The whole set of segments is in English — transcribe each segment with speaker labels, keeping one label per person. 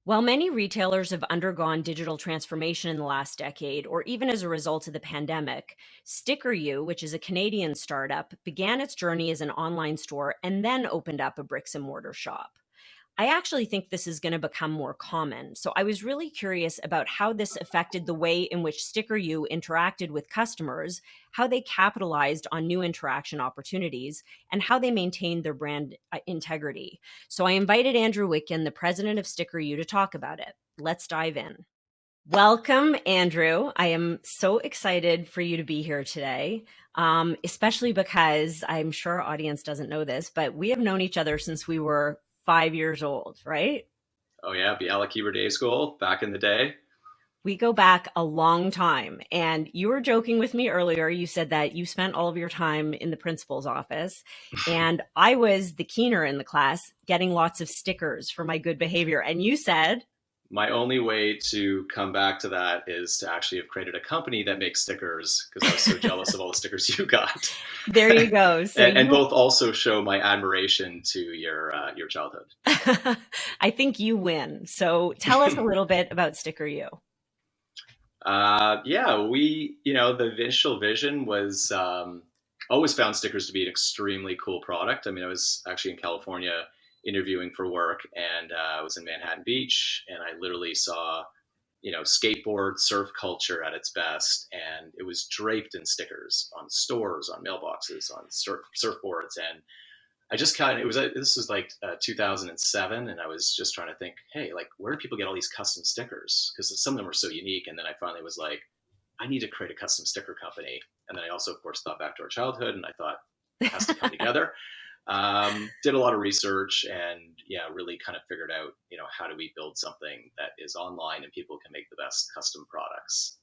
Speaker 1: While many retailers have undergone digital transformation in the last decade, or even as a result of the pandemic, Sticker You, which is a Canadian startup, began its journey as an online store and then opened up a bricks and mortar shop. I actually think this is going to become more common. So I was really curious about how this affected the way in which Sticker You interacted with customers, how they capitalized on new interaction opportunities, and how they maintained their brand integrity. So I invited Andrew Witkin, the president of Sticker You, to talk about it. Let's dive in. Welcome, Andrew. I am so excited for you to be here today, especially because I'm sure our audience doesn't know this, but we have known each other since we were 5 years old, right?
Speaker 2: Oh yeah, Biala Kieber Day School back in the day.
Speaker 1: We go back a long time. And you were joking with me earlier. You said that you spent all of your time in the principal's office. And I was the keener in the class getting lots of stickers for my good behavior. And you said,
Speaker 2: My only way to come back to that is to actually have created a company that makes stickers because I was so jealous of all the stickers you got,
Speaker 1: there you go. So
Speaker 2: and
Speaker 1: you,
Speaker 2: both also show my admiration to your childhood.
Speaker 1: I think you win. So tell us a little bit about Sticker You.
Speaker 2: Yeah, the initial vision was always found stickers to be an extremely cool product. I mean, I was actually in California interviewing for work, and I was in Manhattan Beach, and I literally saw, skateboard surf culture at its best, and it was draped in stickers on stores, on mailboxes, on surfboards, and I just kind of this was like 2007, and I was just trying to think, hey, like where do people get all these custom stickers? Because some of them were so unique. And then I finally was like, I need to create a custom sticker company. And then I also, of course, thought back to our childhood, and I thought it has to come together. Did a lot of research, and yeah, really kind of figured out, how do we build something that is online and people can make the best custom products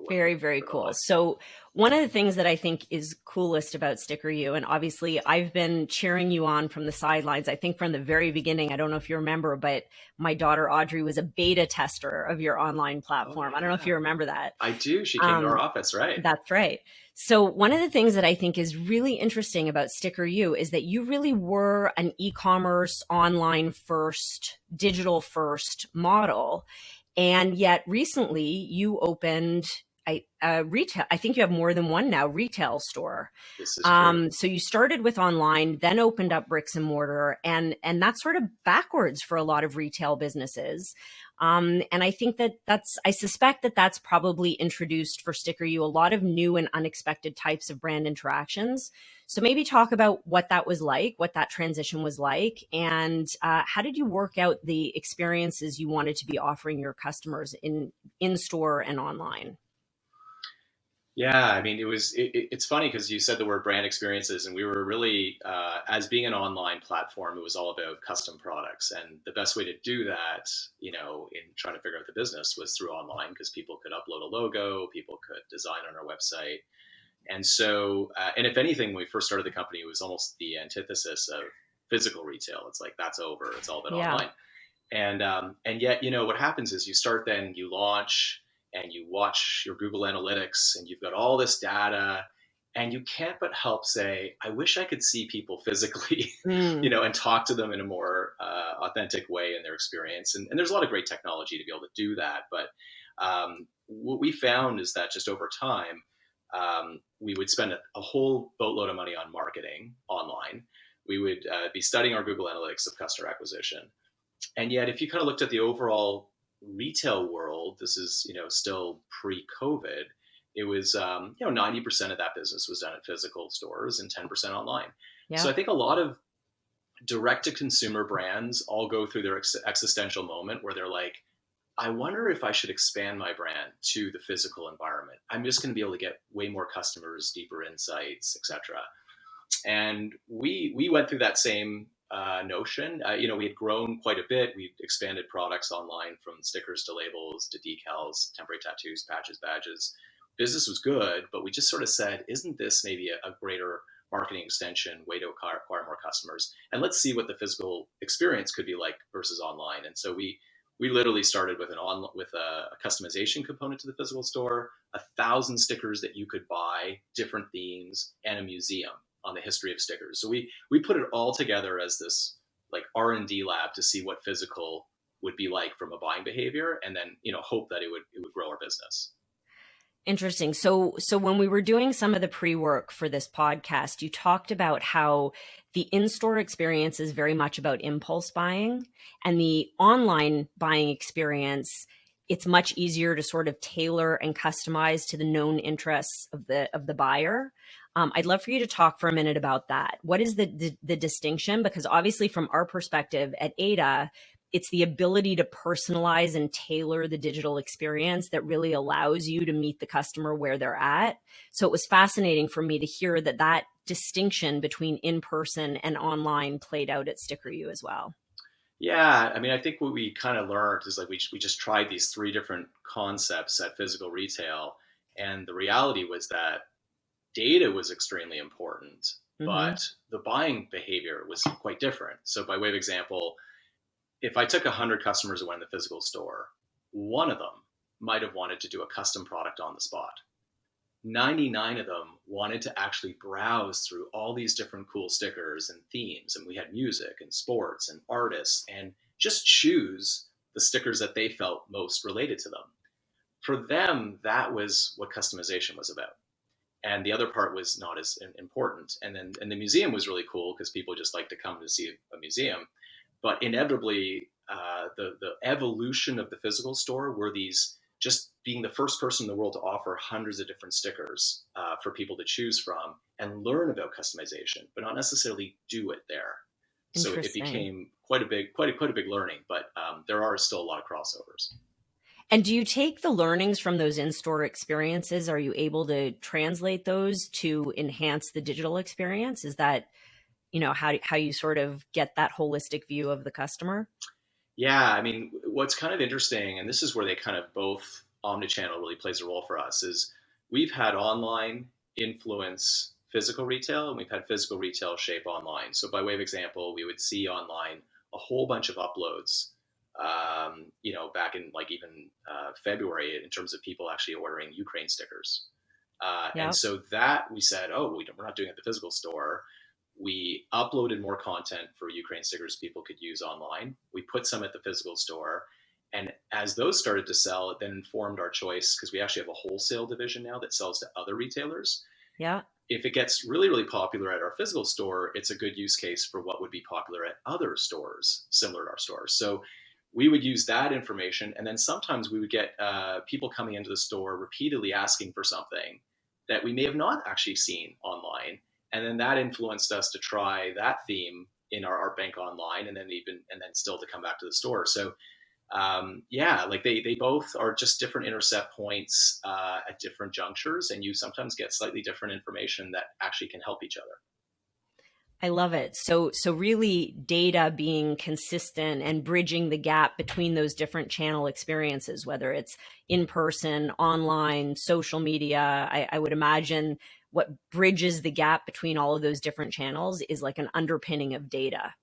Speaker 1: Very, very
Speaker 2: for their
Speaker 1: cool.
Speaker 2: life.
Speaker 1: So, one of the things that I think is coolest about Sticker You, and obviously I've been cheering you on from the sidelines, I think from the very beginning. I don't know if you remember, but my daughter Audrey was a beta tester of your online
Speaker 2: Oh
Speaker 1: platform. I don't know if
Speaker 2: yeah,
Speaker 1: you remember that.
Speaker 2: I do. She came to our
Speaker 1: Um,
Speaker 2: office, right?
Speaker 1: that's right. So, one of the things that I think is really interesting about Sticker You is that you really were an e commerce, online first, digital first model. And yet recently you opened a retail, I think you have more than one now, retail store.
Speaker 2: This is true.
Speaker 1: So you started with online, then opened up bricks and mortar, and that's sort of backwards for a lot of retail businesses. And I think I suspect that that's probably introduced for Sticker You a lot of new and unexpected types of brand interactions. So maybe talk about what that was like, what that transition was like, and how did you work out the experiences you wanted to be offering your customers in store and online?
Speaker 2: Yeah, I mean, it's funny because you said the word brand experiences, and we were really, as being an online platform, it was all about custom products. And the best way to do that, in trying to figure out the business was through online because people could upload a logo, people could design on our website. And so, and if anything, when we first started the company, it was almost the antithesis of physical retail. It's like, that's over, it's all been
Speaker 1: Yeah.
Speaker 2: online. And yet, what happens is you start, then you launch and you watch your Google Analytics, and you've got all this data, and you can't but help say, I wish I could see people physically,
Speaker 1: Mm.
Speaker 2: and talk to them in a more authentic way in their experience. And there's a lot of great technology to be able to do that. But what we found is that just over time, we would spend a whole boatload of money on marketing online. We would be studying our Google Analytics of customer acquisition, and yet, if you kind of looked at the overall retail world, this is, still pre-COVID. It was 90% of that business was done at physical stores and 10% online. So
Speaker 1: Yeah.
Speaker 2: I think a lot of direct to consumer brands all go through their existential moment where they're like, I wonder if I should expand my brand to the physical environment. I'm just going to be able to get way more customers, deeper insights, etc. And we went through that same notion. We had grown quite a bit. We expanded products online from stickers to labels to decals, temporary tattoos, patches, badges. Business was good, but we just sort of said, isn't this maybe a greater marketing extension, way to acquire more customers? And let's see what the physical experience could be like versus online. And so we literally started with with a customization component to the physical store, 1,000 stickers that you could buy, different themes, and a museum on the history of stickers. So we put it all together as this like R&D lab to see what physical would be like from a buying behavior, and then hope that it would grow our business.
Speaker 1: Interesting. So when we were doing some of the pre-work for this podcast, you talked about how the in-store experience is very much about impulse buying, and the online buying experience, it's much easier to sort of tailor and customize to the known interests of the buyer. I'd love for you to talk for a minute about that. What is the distinction? Because obviously, from our perspective at Ada, it's the ability to personalize and tailor the digital experience that really allows you to meet the customer where they're at. So it was fascinating for me to hear that distinction between in-person and online played out at Sticker U as well.
Speaker 2: Yeah, I mean, I think what we kind of learned is like we just tried these three different concepts at physical retail, and the reality was that data was extremely important,
Speaker 1: Mm-hmm.
Speaker 2: but the buying behavior was quite different. So, by way of example, if I took 100 customers who went in the physical store, one of them might have wanted to do a custom product on the spot. 99 of them wanted to actually browse through all these different cool stickers and themes. And we had music and sports and artists and just choose the stickers that they felt most related to them. For them, that was what customization was about. And the other part was not as important. And the museum was really cool because people just like to come to see a museum. But inevitably, the evolution of the physical store were these just being the first person in the world to offer hundreds of different stickers for people to choose from and learn about customization, but not necessarily do it there. So it
Speaker 1: Interesting.
Speaker 2: became quite a big learning, but there are still a lot of crossovers.
Speaker 1: And do you take the learnings from those in-store experiences? Are you able to translate those to enhance the digital experience? Is that, how you sort of get that holistic view of the customer?
Speaker 2: Yeah, I mean, what's kind of interesting, and this is where they kind of both omnichannel really plays a role for us, is we've had online influence physical retail, and we've had physical retail shape online. So, by way of example, we would see online a whole bunch of uploads, back in like even February, in terms of people actually ordering Ukraine stickers. And
Speaker 1: Yeah.
Speaker 2: so that we said, oh, we're not doing it at the physical store. We uploaded more content for Ukraine stickers people could use online. We put some at the physical store. And as those started to sell, it then informed our choice because we actually have a wholesale division now that sells to other retailers.
Speaker 1: Yeah.
Speaker 2: If it gets really, really popular at our physical store, it's a good use case for what would be popular at other stores similar to our stores. So we would use that information. And then sometimes we would get people coming into the store repeatedly asking for something that we may have not actually seen online. And then that influenced us to try that theme in our art bank online, and then still to come back to the store. So yeah, like they both are just different intercept points at different junctures, and you sometimes get slightly different information that actually can help each other.
Speaker 1: I love it. So really data being consistent and bridging the gap between those different channel experiences, whether it's in person, online, social media. I would imagine what bridges the gap between all of those different channels is like an underpinning of data.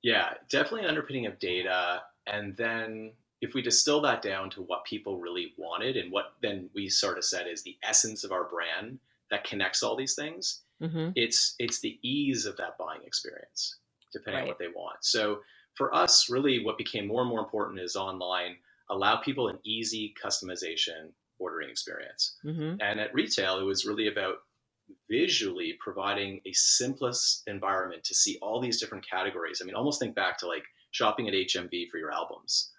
Speaker 2: Yeah, definitely an underpinning of data. And then if we distill that down to what people really wanted and what then we sort of said is the essence of our brand that connects all these things,
Speaker 1: Mm-hmm.
Speaker 2: it's the ease of that buying experience, depending on
Speaker 1: Right.
Speaker 2: what they want. So for us, really what became more and more important is online, allow people an easy customization ordering experience.
Speaker 1: Mm-hmm.
Speaker 2: And at retail, it was really about visually providing a simplest environment to see all these different categories. I mean, almost think back to like shopping at HMV for your albums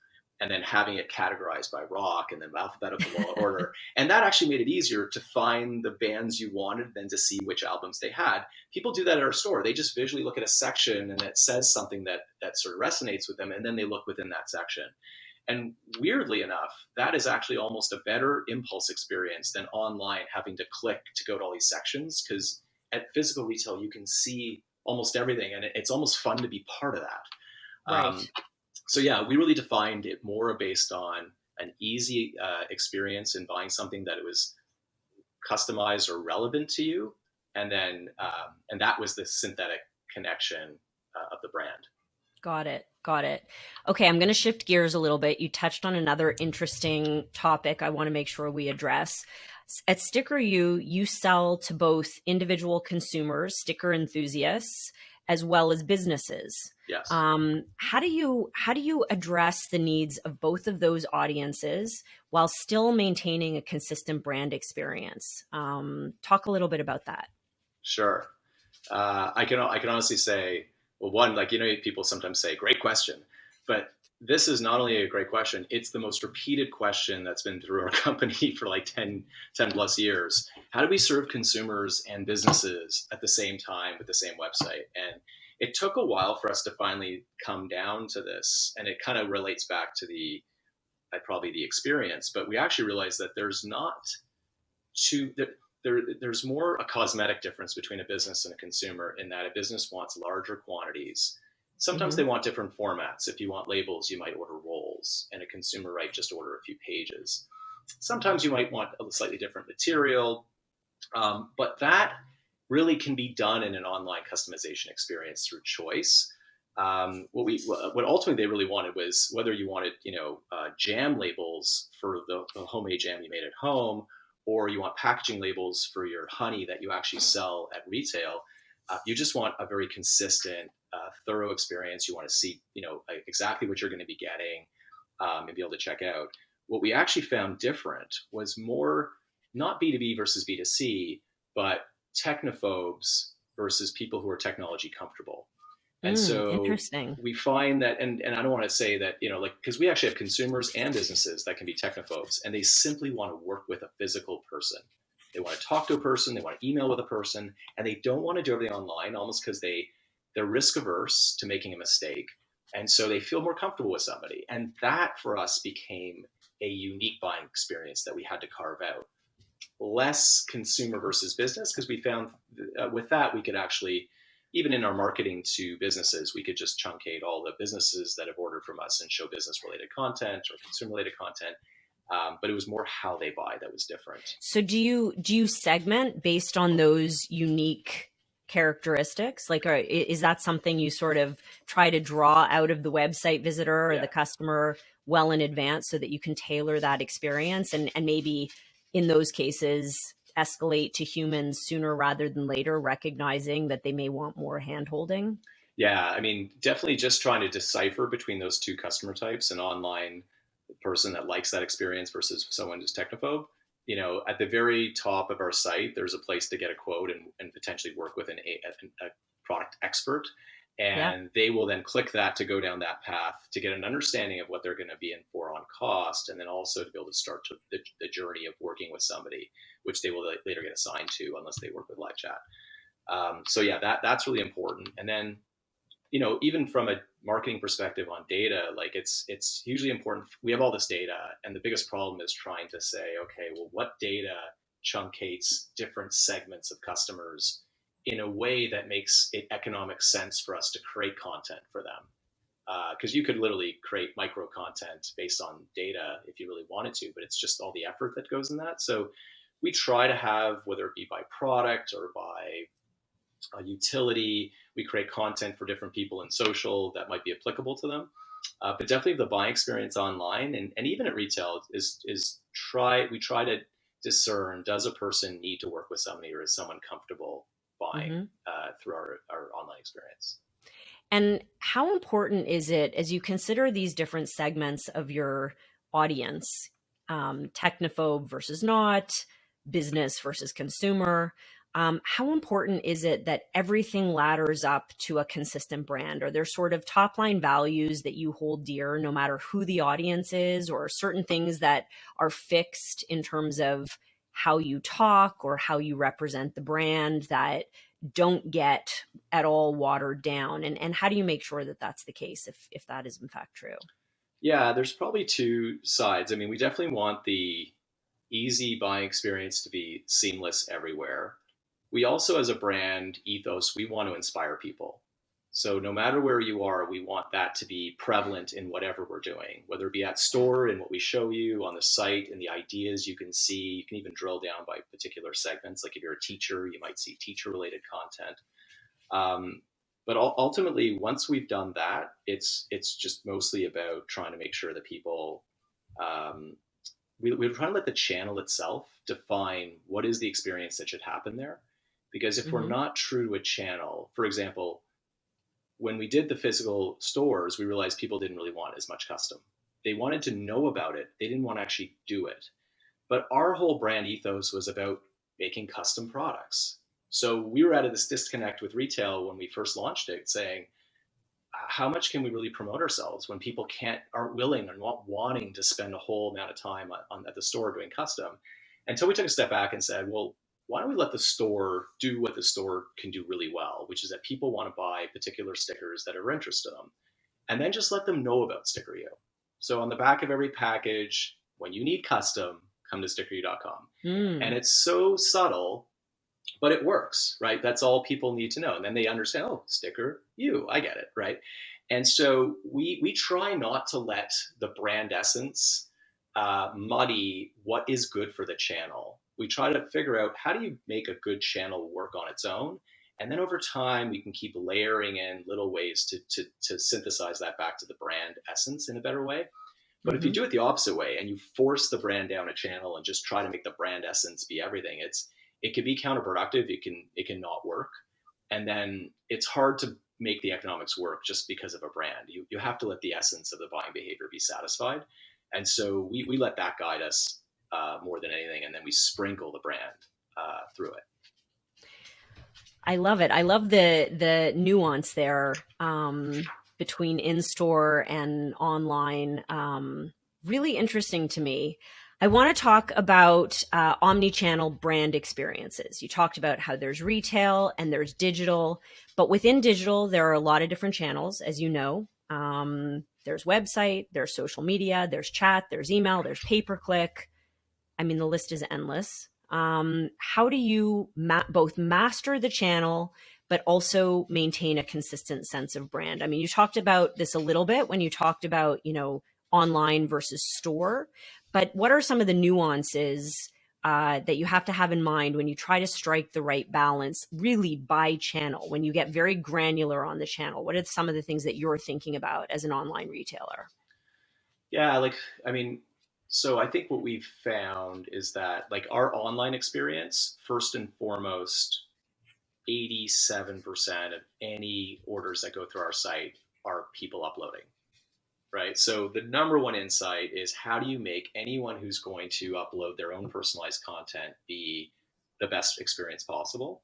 Speaker 2: and then having it categorized by rock and then alphabetical order. And that actually made it easier to find the bands you wanted than to see which albums they had. People do that at our store. They just visually look at a section and it says something that sort of resonates with them, and then they look within that section. And weirdly enough, that is actually almost a better impulse experience than online having to click to go to all these sections. Because at physical retail, you can see almost everything, and it's almost fun to be part of that.
Speaker 1: Right.
Speaker 2: So yeah, we really defined it more based on an easy experience in buying something that it was customized or relevant to you, and that was the synthetic connection of the brand.
Speaker 1: Got it. Got it. Okay, I'm going to shift gears a little bit. You touched on another interesting topic I want to make sure we address. At Sticker U, you sell to both individual consumers, sticker enthusiasts, as well as businesses.
Speaker 2: Yes.
Speaker 1: How do you address the needs of both of those audiences while still maintaining a consistent brand experience? Talk a little bit about that.
Speaker 2: Sure. I can honestly say, well, one, like, people sometimes say, great question, but this is not only a great question, it's the most repeated question that's been through our company for like 10 plus years. How do we serve consumers and businesses at the same time with the same website? And it took a while for us to finally come down to this. And it kind of relates back to probably the experience, but we actually realized that there's not to there's more a cosmetic difference between a business and a consumer, in that a business wants larger quantities. Sometimes
Speaker 1: Hmm.
Speaker 2: they want different formats. If you want labels, you might order rolls, and a consumer might just order a few pages. Sometimes you might want a slightly different material, but that really can be done in an online customization experience through choice. What ultimately they really wanted was whether you wanted, jam labels for the homemade jam you made at home, or you want packaging labels for your honey that you actually sell at retail. You just want a very consistent, thorough experience. You want to see, like, exactly what you're going to be getting, and be able to check out. What we actually found different was more not B2B versus B2C, but technophobes versus people who are technology comfortable. And so
Speaker 1: Interesting.
Speaker 2: we find that, and I don't want to say that, like, because we actually have consumers and businesses that can be technophobes, and they simply want to work with a physical person. They want to talk to a person, they want to email with a person, and they don't want to do everything online, almost because they're risk averse to making a mistake. And so they feel more comfortable with somebody. And that for us became a unique buying experience that we had to carve out. Less consumer versus business, because we found with that we could actually, even in our marketing to businesses, we could just truncate all the businesses that have ordered from us and show business related content or consumer related content. But it was more how they buy that was different.
Speaker 1: So do you segment based on those unique characteristics? Like, is that something you sort of try to draw out of the website visitor or
Speaker 2: Yeah.
Speaker 1: the customer well in advance so that you can tailor that experience and maybe in those cases escalate to humans sooner rather than later, recognizing that they may want more hand holding?
Speaker 2: Yeah, I mean, definitely just trying to decipher between those two customer types, an online person that likes that experience versus someone who's technophobe. At the very top of our site, there's a place to get a quote and potentially work with a product expert.
Speaker 1: Yeah.
Speaker 2: And they will then click that to go down that path to get an understanding of what they're going to be in for on cost, and then also to be able to start the journey of working with somebody, which they will later get assigned to unless they work with live chat. So yeah, that's really important. And then, even from a marketing perspective on data, like, it's hugely important. We have all this data, and the biggest problem is trying to say, okay, well, what data truncates different segments of customers in a way that makes it economic sense for us to create content for them. Because you could literally create micro content based on data if you really wanted to, but it's just all the effort that goes in that. So we try to have, whether it be by product or by utility. We create content for different people in social that might be applicable to them. But definitely the buying experience online and even at retail we try to discern, does a person need to work with somebody, or is someone comfortable buying
Speaker 1: Hmm.
Speaker 2: through our online experience?
Speaker 1: And how important is it as you consider these different segments of your audience, technophobe versus not, business versus consumer? How important is it that everything ladders up to a consistent brand? Are there sort of top line values that you hold dear no matter who the audience is, or certain things that are fixed in terms of how you talk or how you represent the brand that don't get at all watered down? And how do you make sure that that's the case if that is in fact true?
Speaker 2: Yeah, there's probably two sides. I mean, we definitely want the easy buying experience to be seamless everywhere. We also, as a brand ethos, we want to inspire people. So no matter where you are, we want that to be prevalent in whatever we're doing, whether it be at store and what we show you on the site and the ideas you can see. You can even drill down by particular segments. Like if you're a teacher, you might see teacher related content. Um, but ultimately, once we've done that, it's just mostly about trying to make sure that people, um, we're trying to let the channel itself define what is the experience that should happen there. Because if we're
Speaker 1: Hmm.
Speaker 2: not true to a channel, for example, when we did the physical stores, we realized people didn't really want as much custom. They wanted to know about it. They didn't want to actually do it. But our whole brand ethos was about making custom products. So we were out of this disconnect with retail when we first launched it, saying, how much can we really promote ourselves when people aren't willing or not wanting to spend a whole amount of time at the store doing custom? Until we took a step back and said, well, why don't we let the store do what the store can do really well, which is that people want to buy particular stickers that are interested in them, and then just let them know about Sticker.io. So on the back of every package, when you need custom, come to Sticker.com. And it's so subtle, but it works, right? That's all people need to know. And then they understand, oh, sticker, I get it, right? And so we try not to let the brand essence muddy what is good for the channel. We try to figure out, how do you make a good channel work on its own? And then over time, we can keep layering in little ways to synthesize that back to the brand essence in a better way. But if you do it the opposite way and you force the brand down a channel and just try to make the brand essence be everything, it can be counterproductive. It can not work. And then it's hard to make the economics work just because of a brand. You have to let the essence of the buying behavior be satisfied. And so we let that guide us more than anything. And then we sprinkle the brand through it.
Speaker 1: I love it. I love the nuance there between in-store and online. Really interesting to me. I want to talk about omni-channel brand experiences. You talked about how there's retail and there's digital, but within digital, there are a lot of different channels, as you know. There's website, there's social media, there's chat, there's email, there's pay-per-click. I mean, the list is endless. How do you both master the channel, but also maintain a consistent sense of brand? I mean, you talked about this a little bit when you talked about, online versus store, but what are some of the nuances that you have to have in mind when you try to strike the right balance, really by channel, when you get very granular on the channel? What are some of the things that you're thinking about as an online retailer?
Speaker 2: Yeah, so I think what we've found is that our online experience, first and foremost, 87% of any orders that go through our site are people uploading, right? So the number one insight is, how do you make anyone who's going to upload their own personalized content be the best experience possible?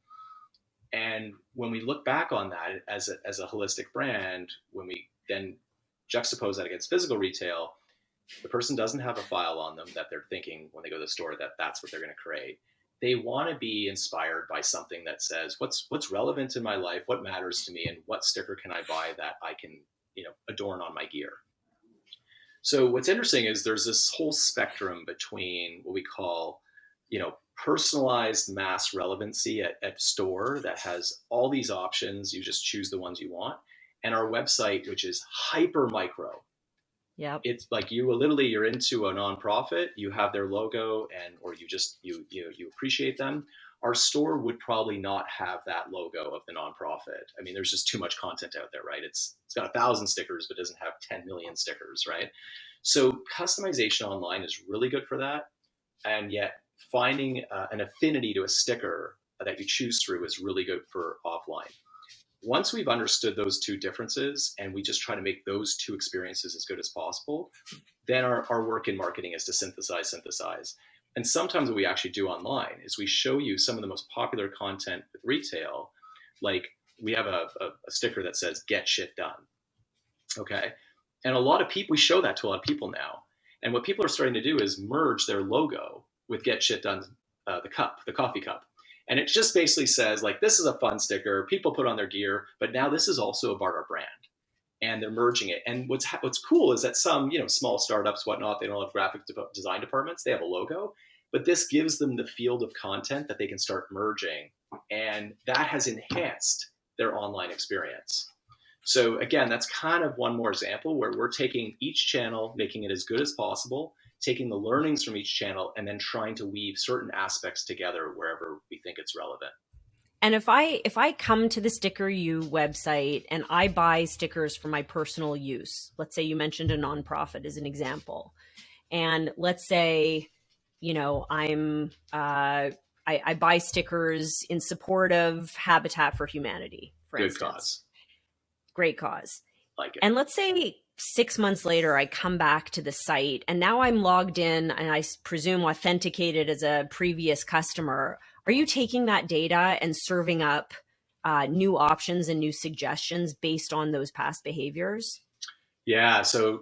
Speaker 2: And when we look back on that as a holistic brand, when we then juxtapose that against physical retail, the person doesn't have a file on them that they're thinking when they go to the store that that's what they're going to create. They want to be inspired by something that says, what's relevant in my life, what matters to me, and what sticker can I buy that I can adorn on my gear. So what's interesting is there's this whole spectrum between what we call personalized mass relevancy at store that has all these options. You just choose the ones you want, and our website, which is hyper micro.
Speaker 1: Yeah.
Speaker 2: It's like you're into a nonprofit, you have their logo, or you appreciate them. Our store would probably not have that logo of the nonprofit. I mean, there's just too much content out there, right? It's got 1,000 stickers, but doesn't have 10 million stickers, right? So customization online is really good for that. And yet finding an affinity to a sticker that you choose through is really good for offline. Once we've understood those two differences and we just try to make those two experiences as good as possible, then our work in marketing is to synthesize. And sometimes what we actually do online is we show you some of the most popular content with retail. Like, we have a sticker that says "Get shit done." Okay. And we show that to a lot of people now. And what people are starting to do is merge their logo with "Get shit done," the coffee cup. And it just basically says, this is a fun sticker people put on their gear, but now this is also about our brand. And they're merging it. And what's cool is that some, small startups, whatnot, they don't have graphic design departments, they have a logo, but this gives them the field of content that they can start merging. And that has enhanced their online experience. So again, that's kind of one more example where we're taking each channel, making it as good as possible, taking the learnings from each channel, and then trying to weave certain aspects together wherever we think it's relevant.
Speaker 1: And if I come to the Sticker.io website and I buy stickers for my personal use, let's say you mentioned a nonprofit as an example, and let's say, I buy stickers in support of Habitat for Humanity, for
Speaker 2: Good
Speaker 1: instance.
Speaker 2: cause.
Speaker 1: Great cause.
Speaker 2: Like it.
Speaker 1: And let's say 6 months later, I come back to the site and now I'm logged in and I presume authenticated as a previous customer. Are you taking that data and serving up new options and new suggestions based on those past behaviors?
Speaker 2: Yeah. So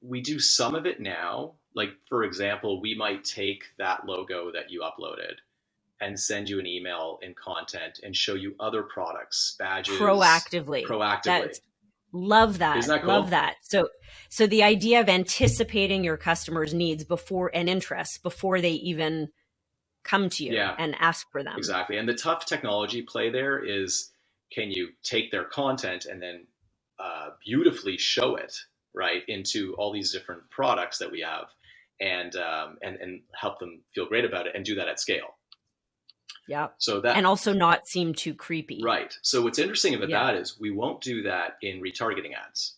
Speaker 2: we do some of it now. Like, for example, we might take that logo that you uploaded and send you an email in content and show you other products, badges,
Speaker 1: Proactively.
Speaker 2: proactively.
Speaker 1: That's Love
Speaker 2: Isn't
Speaker 1: that.
Speaker 2: that
Speaker 1: Love
Speaker 2: cool?
Speaker 1: that. So the idea of anticipating your customers' needs before and interests before they even come to you
Speaker 2: Yeah,
Speaker 1: and ask for them.
Speaker 2: exactly. And the tough technology play there is, can you take their content and then beautifully show it right into all these different products that we have, and help them feel great about it and do that at scale.
Speaker 1: Yep.
Speaker 2: So that
Speaker 1: And also not seem too creepy.
Speaker 2: right. So what's interesting about
Speaker 1: Yeah.
Speaker 2: that is we won't do that in retargeting ads.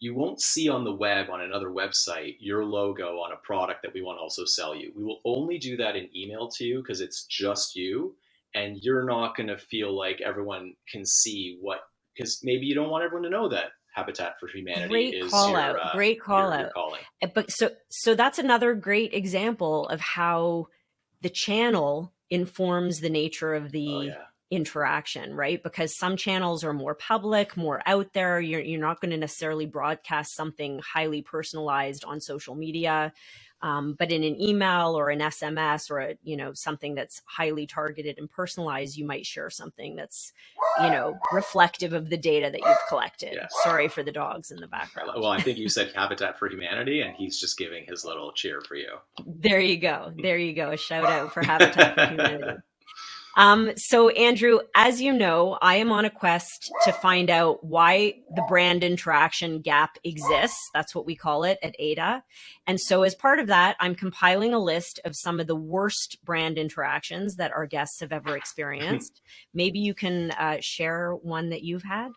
Speaker 2: You won't see on the web, on another website, your logo on a product that we want to also sell you. We will only do that in email to you because it's just you, and you're not going to feel like everyone can see what, because maybe you don't want everyone to know that Habitat for Humanity
Speaker 1: Great
Speaker 2: is
Speaker 1: call out. Great call
Speaker 2: your
Speaker 1: out.
Speaker 2: calling.
Speaker 1: But so that's another great example of how the channel informs the nature of
Speaker 2: Oh
Speaker 1: the
Speaker 2: yeah.
Speaker 1: interaction, right? Because some channels are more public, more out there. You're not going to necessarily broadcast something highly personalized on social media. But in an email or an SMS or something that's highly targeted and personalized, you might share something that's reflective of the data that you've collected.
Speaker 2: Yes.
Speaker 1: Sorry for the dogs in the background.
Speaker 2: Well, I think you said Habitat for Humanity, and he's just giving his little cheer for you.
Speaker 1: There you go. There you go. A shout out for Habitat for Humanity. So Andrew, as you know, I am on a quest to find out why the brand interaction gap exists. That's what we call it at Ada. And so as part of that, I'm compiling a list of some of the worst brand interactions that our guests have ever experienced. Maybe you can share one that you've had.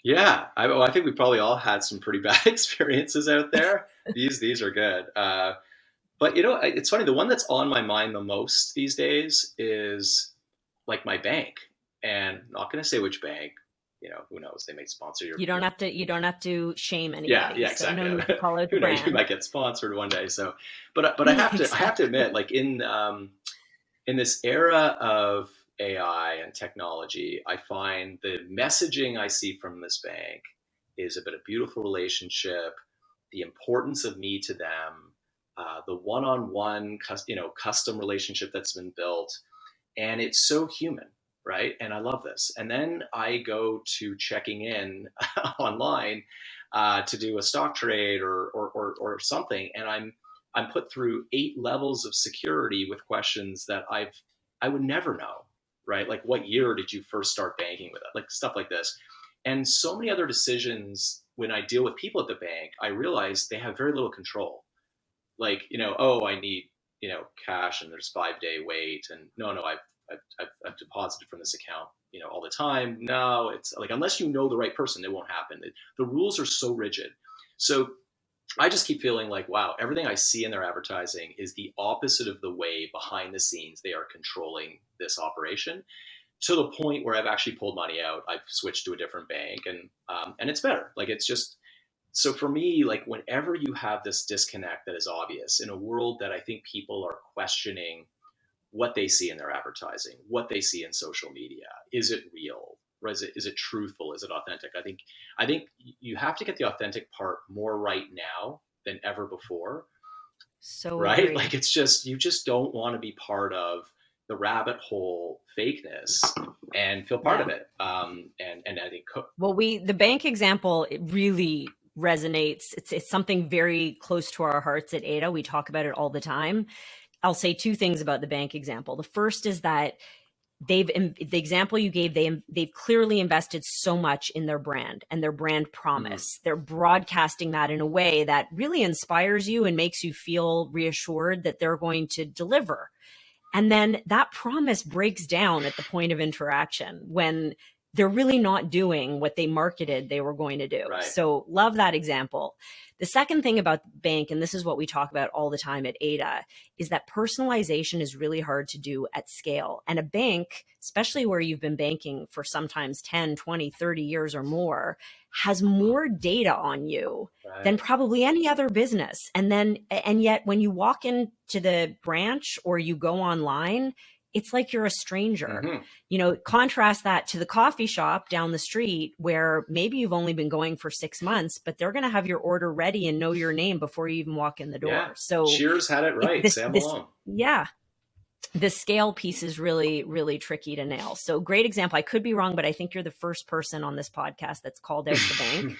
Speaker 2: Yeah, I think we probably all had some pretty bad experiences out there. These are good. But it's funny. The one that's on my mind the most these days is like my bank, and I'm not going to say which bank. Who knows? They may sponsor your.
Speaker 1: You don't have to. You don't have to shame
Speaker 2: Yeah,
Speaker 1: anybody.
Speaker 2: yeah,
Speaker 1: So
Speaker 2: exactly.
Speaker 1: no need to call out the
Speaker 2: Who knows? You
Speaker 1: brand.
Speaker 2: might get sponsored one day. So, but I have to. I have to admit, like in this era of AI and technology, I find the messaging I see from this bank is about a beautiful relationship, the importance of me to them, the one-on-one, custom relationship that's been built, and it's so human, right? And I love this. And then I go to checking in online to do a stock trade or something, and I'm put through 8 levels of security with questions that I would never know, right? Like, what year did you first start banking with it? Like, stuff like this. And so many other decisions when I deal with people at the bank, I realize they have very little control. Like, oh, I need, cash and there's 5-day wait. And no, I've deposited from this account, all the time. No, it's like, unless you know the right person, it won't happen. The rules are so rigid. So I just keep feeling like, wow, everything I see in their advertising is the opposite of the way behind the scenes they are controlling this operation, to the point where I've actually pulled money out. I've switched to a different bank, and it's better. Like, it's just, so for me, like, whenever you have this disconnect that is obvious in a world that I think people are questioning what they see in their advertising, what they see in social media, is it real? Or is it truthful? Is it authentic? I think you have to get the authentic part more right now than ever before.
Speaker 1: So
Speaker 2: right?
Speaker 1: agreed.
Speaker 2: Like, it's just, you just don't want to be part of the rabbit hole fakeness and feel part of it. And I think
Speaker 1: well, the bank example, it really resonates. It's something very close to our hearts at Ada. We talk about it all the time. I'll say 2 things about the bank example. The first is that the example you gave, they've clearly invested so much in their brand and their brand promise. They're broadcasting that in a way that really inspires you and makes you feel reassured that they're going to deliver. And then that promise breaks down at the point of interaction when they're really not doing what they marketed they were going to do.
Speaker 2: Right.
Speaker 1: So love that example. The second thing about bank, and this is what we talk about all the time at Ada, is that personalization is really hard to do at scale. And a bank, especially where you've been banking for sometimes 10, 20, 30 years or more, has more data on you than probably any other business. And yet when you walk into the branch or you go online, it's like you're a stranger. Contrast that to the coffee shop down the street where maybe you've only been going for 6 months, but they're going to have your order ready and know your name before you even walk in the door.
Speaker 2: Yeah.
Speaker 1: So
Speaker 2: Cheers had it right. Sam Malone.
Speaker 1: Yeah. The scale piece is really, really tricky to nail. So great example. I could be wrong, but I think you're the first person on this podcast that's called out the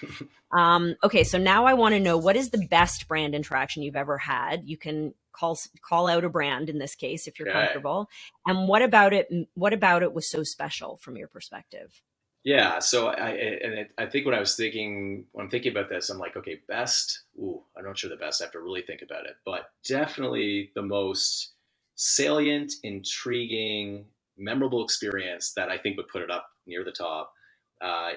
Speaker 1: bank. Okay. So now I want to know, what is the best brand interaction you've ever had? You can call out a brand in this case, if you're comfortable. And what about it was so special from your perspective?
Speaker 2: Yeah. So I think when I'm thinking about this, I'm like, okay, best. I'm not sure the best. I have to really think about it, but definitely the most salient, intriguing, memorable experience that I think would put it up near the top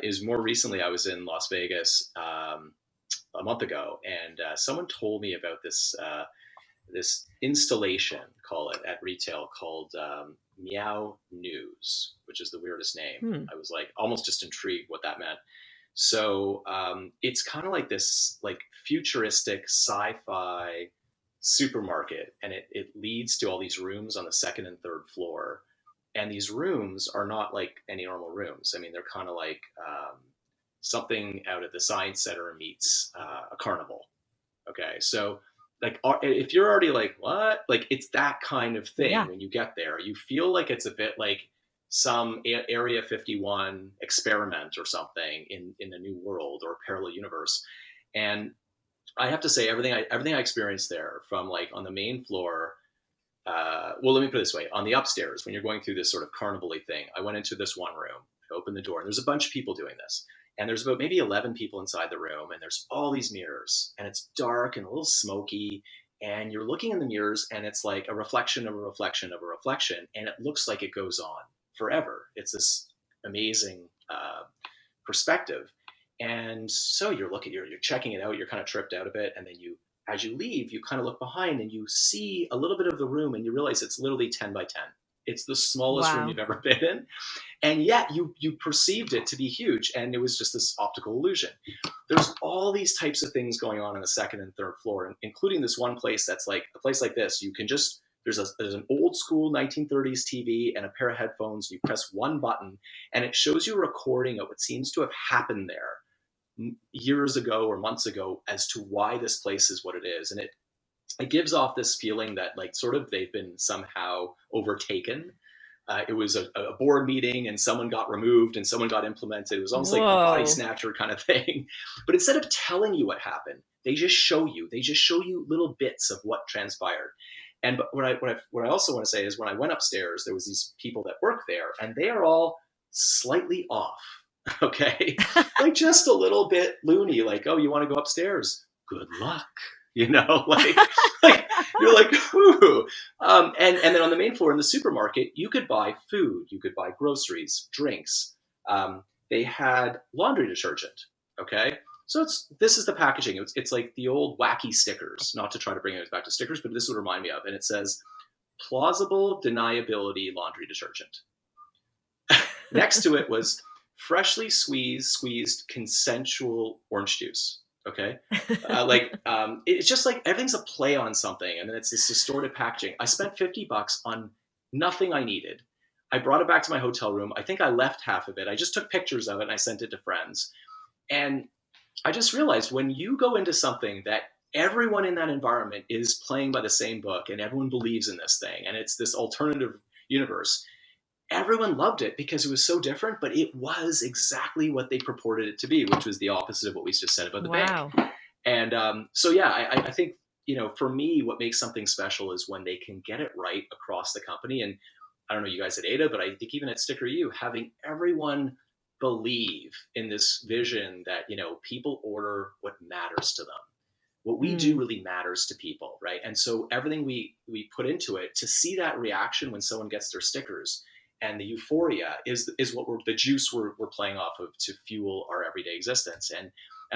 Speaker 2: is more recently I was in Las Vegas a month ago, and someone told me about this installation, call it, at retail called Meow News, which is the weirdest name. I was like almost just intrigued what that meant. So it's kind of like this like futuristic sci-fi supermarket, and it leads to all these rooms on the second and third floor. And these rooms are not like any normal rooms. I mean, they're kind of like something out of the Science Center meets a carnival. Okay, so like if you're already like, what, like it's that kind of thing. When you get there, you feel like it's a bit like some Area 51 experiment or something in a new world or parallel universe. And I have to say, everything I experienced there, from like on the main floor, well, let me put it this way: on the upstairs, when you're going through this sort of carnival-y thing, I went into this one room, I opened the door, and there's a bunch of people doing this. And there's about maybe 11 people inside the room, and there's all these mirrors, and it's dark and a little smoky, and you're looking in the mirrors, and it's like a reflection of a reflection of a reflection, and it looks like it goes on forever. It's this amazing perspective. And so you're checking it out, you're kind of tripped out a bit, and then as you leave, you kind of look behind and you see a little bit of the room, and you realize it's literally 10 by 10. It's the smallest room you've ever been in. And yet you perceived it to be huge, and it was just this optical illusion. There's all these types of things going on the second and third floor, including this one place that's like a place like this. You can just, there's an old school 1930s TV and a pair of headphones. You press one button, and it shows you a recording of what seems to have happened there years ago or months ago as to why this place is what it is. And it gives off this feeling that like sort of they've been somehow overtaken. It was a board meeting, and someone got removed and someone got implemented. It was almost like a body snatcher kind of thing. But instead of telling you what happened, they just show you. They just show you little bits of what transpired. And what I also want to say is, when I went upstairs, there was these people that work there, and they are all slightly off. Okay, like just a little bit loony. Like, oh, you want to go upstairs? Good luck. Like you're like, ooh. And then on the main floor in the supermarket, you could buy food, you could buy groceries, drinks. They had laundry detergent. Okay, so this is the packaging. It's like the old wacky stickers. Not to try to bring it back to stickers, but this would remind me of. And it says, plausible deniability laundry detergent. Next to it was freshly squeezed consensual orange juice. Okay. It's just like everything's a play on something, and then it's this distorted packaging. I spent $50 on nothing I needed. I brought it back to my hotel room. I think I left half of it. I just took pictures of it and I sent it to friends. And I just realized, when you go into something that everyone in that environment is playing by the same book, and everyone believes in this thing, and it's this alternative universe, everyone loved it because it was so different, but it was exactly what they purported it to be, which was the opposite of what we just said about the bank. And I think, for me, what makes something special is when they can get it right across the company. And I don't know you guys at Ada, but I think even at Sticker U, having everyone believe in this vision that, people order what matters to them. What we do really matters to people, right? And so everything we put into it, to see that reaction when someone gets their stickers, and the euphoria is what the juice we're playing off of to fuel our everyday existence. And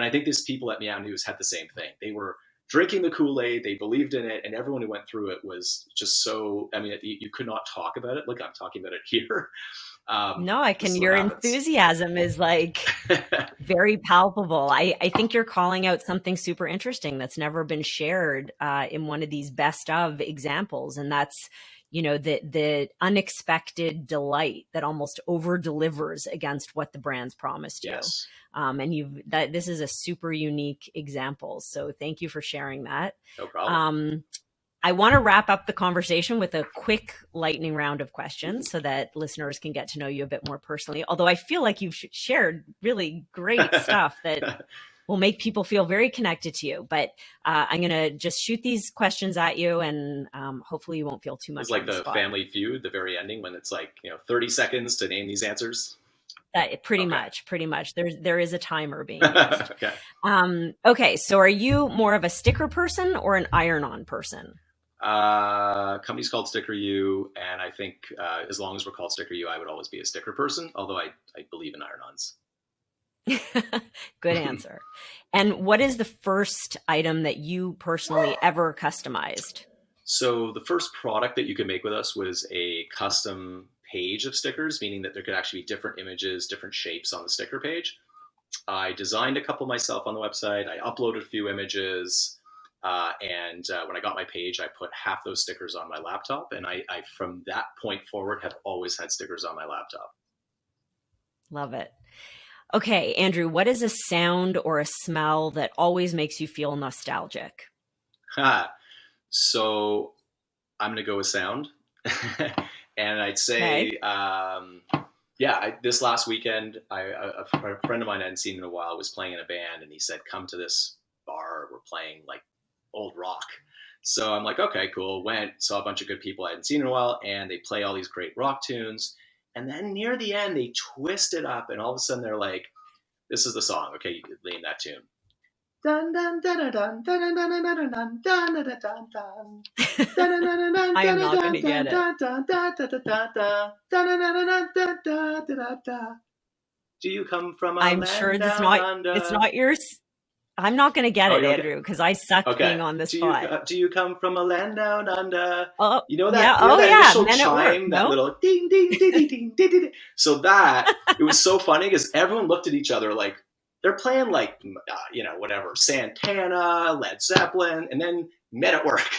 Speaker 2: I think these people at Meow News had the same thing. They were drinking the Kool-Aid, they believed in it, and everyone who went through it was just so, I mean, you could not talk about it. Look, I'm talking about it here.
Speaker 1: No, I
Speaker 2: This
Speaker 1: can.
Speaker 2: is what
Speaker 1: Your
Speaker 2: happens.
Speaker 1: enthusiasm is like very palpable. I think you're calling out something super interesting that's never been shared in one of these best of examples, and that's the unexpected delight that almost over delivers against what the brands promised you.
Speaker 2: Yes,
Speaker 1: And this is a super unique example. So thank you for sharing that.
Speaker 2: no problem.
Speaker 1: I want to wrap up the conversation with a quick lightning round of questions so that listeners can get to know you a bit more personally. Although I feel like you've shared really great stuff that will make people feel very connected to you. But I'm going to just shoot these questions at you, and hopefully you won't feel too
Speaker 2: It's
Speaker 1: much
Speaker 2: like
Speaker 1: on the
Speaker 2: the
Speaker 1: spot.
Speaker 2: Family Feud, the very ending, when it's like 30 seconds to name these answers.
Speaker 1: Pretty
Speaker 2: Okay.
Speaker 1: much, pretty much. There is a timer being used.
Speaker 2: Okay.
Speaker 1: Okay, so are you more of a sticker person or an iron-on person?
Speaker 2: Company's called Sticker U, and I think as long as we're called Sticker U, I would always be a sticker person, although I believe in iron-ons.
Speaker 1: Good answer. And what is the first item that you personally ever customized?
Speaker 2: So the first product that you could make with us was a custom page of stickers, meaning that there could actually be different images, different shapes on the sticker page. I designed a couple myself on the website. I uploaded a few images. And when I got my page, I put half those stickers on my laptop. And I from that point forward, have always had stickers on my laptop.
Speaker 1: Love it. Okay, Andrew, what is a sound or a smell that always makes you feel nostalgic?
Speaker 2: So I'm going to go with sound. And I'd
Speaker 1: Okay.
Speaker 2: say, yeah, this last weekend, a friend of mine I hadn't seen in a while was playing in a band, and he said, "Come to this bar. We're playing like old rock." So I'm like, okay, cool. Went, saw a bunch of good people I hadn't seen in a while, and they play all these great rock tunes. And then near the end, they twist it up, and all of a sudden they're like, "This is the song." Okay, you could name that tune. Dun dun dun dun dun dun dun dun dun dun dun dun dun.
Speaker 1: I am not going to get it.
Speaker 2: Do you come from a
Speaker 1: I'm sure
Speaker 2: land down
Speaker 1: it's
Speaker 2: under?
Speaker 1: not yours. I'm not going to get
Speaker 2: Oh,
Speaker 1: it,
Speaker 2: you okay?
Speaker 1: Andrew, because I suck
Speaker 2: Okay.
Speaker 1: being on the spot.
Speaker 2: Do you come from a land down under?
Speaker 1: Oh,
Speaker 2: You know
Speaker 1: yeah.
Speaker 2: that
Speaker 1: Oh, yeah.
Speaker 2: initial
Speaker 1: Men at work.
Speaker 2: chime, that
Speaker 1: No?
Speaker 2: little ding ding ding ding ding ding ding. So that it was so funny because everyone looked at each other like they're playing like whatever, Santana, Led Zeppelin, and then Men at Work.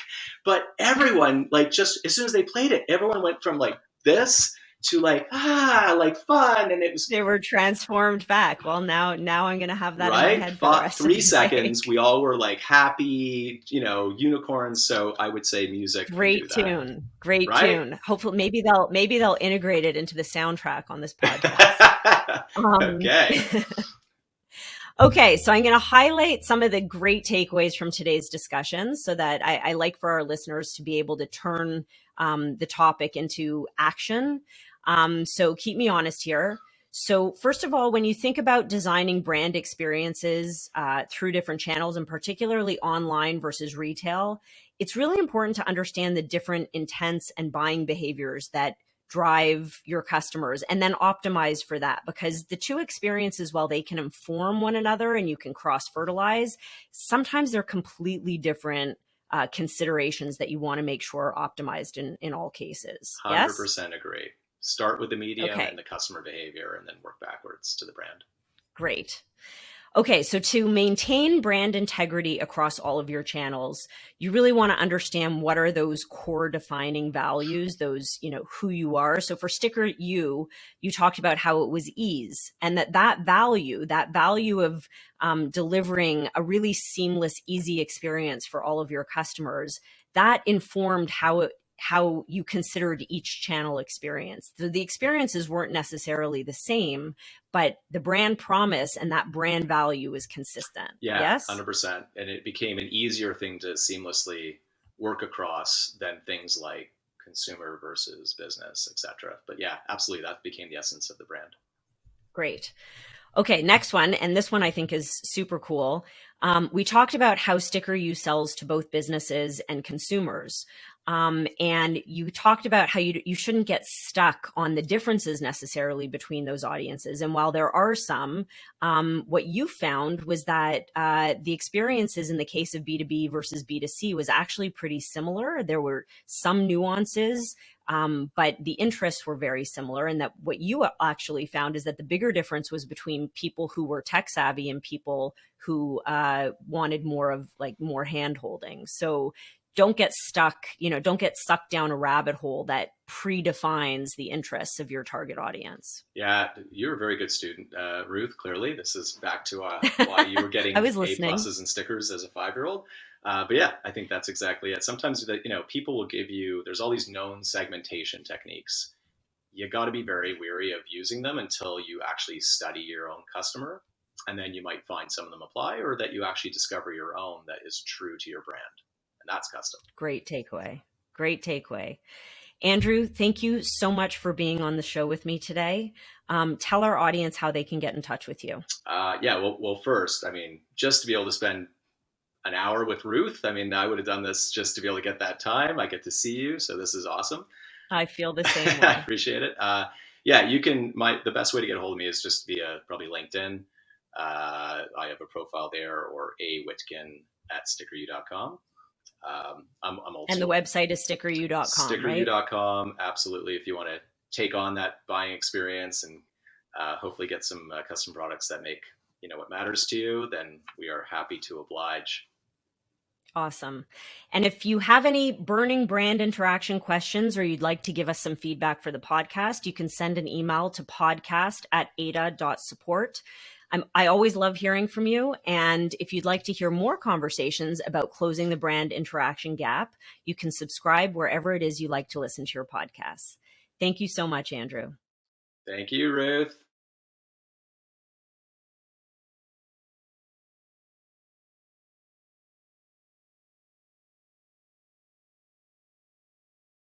Speaker 2: But everyone, like, just as soon as they played it, everyone went from like this to like like fun, and it was
Speaker 1: They were transformed back. Well, now I'm going to have that in my
Speaker 2: right.
Speaker 1: head for the rest of
Speaker 2: Three
Speaker 1: the day.
Speaker 2: seconds, we all were like happy, unicorns. So I would say music can do
Speaker 1: Great
Speaker 2: that,
Speaker 1: tune. Great
Speaker 2: right?
Speaker 1: tune. Hopefully maybe they'll integrate it into the soundtrack on this podcast. Um,
Speaker 2: Okay.
Speaker 1: okay, so I'm going to highlight some of the great takeaways from today's discussion so that I like for our listeners to be able to turn the topic into action. So keep me honest here. So first of all, when you think about designing brand experiences through different channels, and particularly online versus retail, it's really important to understand the different intents and buying behaviors that drive your customers and then optimize for that, because the two experiences, while they can inform one another and you can cross fertilize, sometimes they're completely different considerations that you want to make sure are optimized in all cases. Yes?
Speaker 2: 100% agree. Start with the medium
Speaker 1: Okay,
Speaker 2: and the customer behavior and then work backwards to the brand.
Speaker 1: great. Okay, so to maintain brand integrity across all of your channels, you really want to understand what are those core defining values, those, who you are. So for Sticker you talked about how it was ease, and that value of delivering a really seamless, easy experience for all of your customers, that informed how you considered each channel experience. The experiences weren't necessarily the same, but the brand promise and that brand value is consistent.
Speaker 2: Yeah,
Speaker 1: Yes?
Speaker 2: 100%. And it became an easier thing to seamlessly work across than things like consumer versus business, etc. But yeah, absolutely, that became the essence of the brand.
Speaker 1: Great. Okay, next one. And this one I think is super cool. We talked about how Sticker U sells to both businesses and consumers. And you talked about how you shouldn't get stuck on the differences necessarily between those audiences. And while there are some, what you found was that the experiences in the case of B2B versus B2C was actually pretty similar. There were some nuances, but the interests were very similar. And that what you actually found is that the bigger difference was between people who were tech savvy and people who wanted more of like more hand holding. So don't get stuck, don't get sucked down a rabbit hole that predefines the interests of your target audience.
Speaker 2: Yeah, you're a very good student, Ruth. Clearly, this is back to why you were
Speaker 1: I
Speaker 2: getting
Speaker 1: was
Speaker 2: A
Speaker 1: listening.
Speaker 2: pluses and stickers as a 5-year-old. But yeah, I think that's exactly it. Sometimes that people will give you. There's all these known segmentation techniques. You got to be very weary of using them until you actually study your own customer, and then you might find some of them apply, or that you actually discover your own that is true to your brand, and that's custom.
Speaker 1: Great takeaway. Great takeaway. Andrew, thank you so much for being on the show with me today. Tell our audience how they can get in touch with you.
Speaker 2: Yeah. Well, first, I mean, just to be able to spend an hour with Ruth. I mean, I would have done this just to be able to get that time. I get to see you, so this is awesome.
Speaker 1: I feel the same
Speaker 2: I
Speaker 1: way.
Speaker 2: appreciate it. Yeah, you can. The best way to get a hold of me is just via probably LinkedIn. I have a profile there, or awitkin@stickeru.com. I'm
Speaker 1: And the
Speaker 2: also
Speaker 1: website is stickeru.com, right?
Speaker 2: stickeru.com. Absolutely, if you want to take on that buying experience and hopefully get some custom products that make what matters to you, then we are happy to oblige.
Speaker 1: Awesome. And if you have any burning brand interaction questions or you'd like to give us some feedback for the podcast, you can send an email to podcast@ada.support. I always love hearing from you. And if you'd like to hear more conversations about closing the brand interaction gap, you can subscribe wherever it is you like to listen to your podcasts. Thank you so much, Andrew.
Speaker 2: Thank you, Ruth.